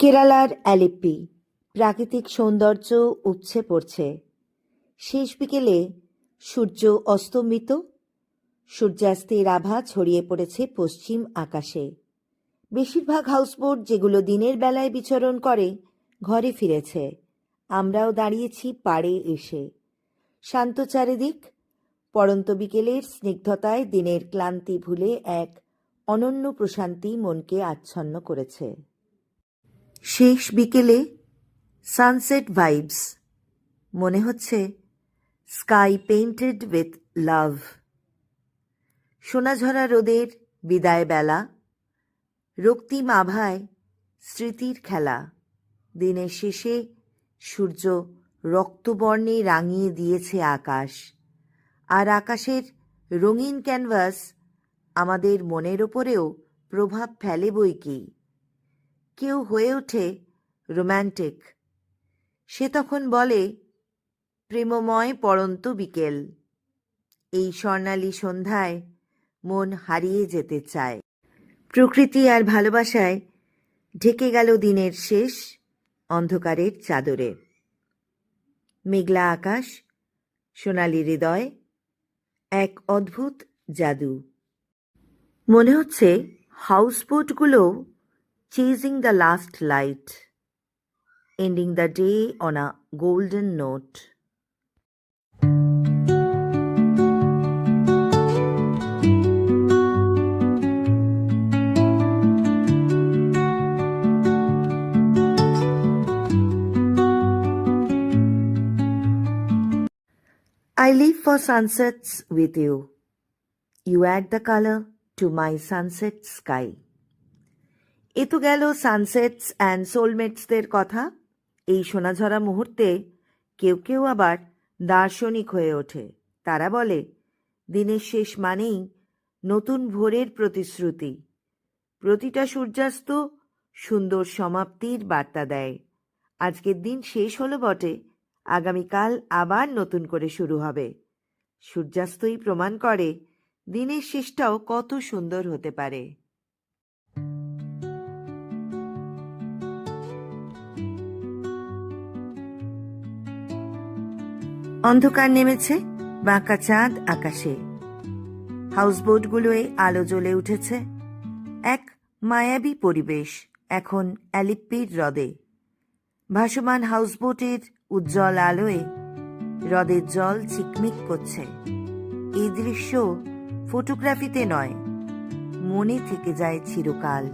কেরালার অ্যালিপ্পি প্রাকৃতিক সৌন্দর্য উপছে পড়ছে। শেষ বিকেলে সূর্য অস্তমিত, সূর্যাস্তের আভা ছড়িয়ে পড়েছে পশ্চিম আকাশে। বেশিরভাগ হাউসবোট যেগুলো দিনের বেলায় বিচরণ করে ঘরে ফিরেছে। আমরাও দাঁড়িয়েছি পাড়ে এসে। শান্ত চারিদিক, পড়ন্ত বিকেলের স্নিগ্ধতায় দিনের ক্লান্তি ভুলে এক অনন্য প্রশান্তি মনকে আচ্ছন্ন করেছে। শেষ বিকেলে সানসেট ভাইবস, মনে হচ্ছে sky painted with love. Sonajhara রোদের বিদায় বেলা, রক্তিম আভায় স্মৃতির খেলা। দিনের শেষে সূর্য রক্তবর্ণে রাঙিয়ে দিয়েছে আকাশ, আর আকাশের রঙিন ক্যানভাস আমাদের মনের ওপরেও প্রভাব ফেলে বইকি। কেউ হয়ে ওঠে রোম্যান্টিক, সে তখন বলে প্রেমময় পড়ন্ত বিকেল। এই স্বর্ণালী সন্ধ্যায় মন হারিয়ে যেতে চায়। প্রকৃতি আর ভালোবাসায় ঢেকে গেল দিনের শেষ অন্ধকারের চাদরে। মেঘলা আকাশ, সোনালি হৃদয়, এক অদ্ভুত জাদু। মনে হচ্ছে হাউসবোটগুলো chasing the last light, ending the day on a golden note. I live for sunsets with you. You add the color to my sunset sky. এ তো গেল সানসেটস অ্যান্ড সোলমেটসদের কথা। এই সোনাঝরা মুহূর্তে কেউ কেউ আবার দার্শনিক হয়ে ওঠে। তারা বলে দিনের শেষ মানেই নতুন ভোরের প্রতিশ্রুতি। প্রতিটা সূর্যাস্ত সুন্দর সমাপ্তির বার্তা দেয়। আজকের দিন শেষ হলো বটে, আগামীকাল আবার নতুন করে শুরু হবে। সূর্যাস্তই প্রমাণ করে দিনের শেষটাও কত সুন্দর হতে পারে। অন্ধকার নেমেছে, বাঁকা চাঁদ আকাশে। হাউসবোটগুলোয় আলো জ্বলে উঠেছে। এক মায়াবী পরিবেশ এখন অ্যালিপ্পির হ্রদে। ভাসমান হাউসবোটের উজ্জ্বল আলোয় হ্রদের জল চিকমিক করছে। এই দৃশ্য ফটোগ্রাফিতে নয়, মনে থেকে যায় চিরকাল।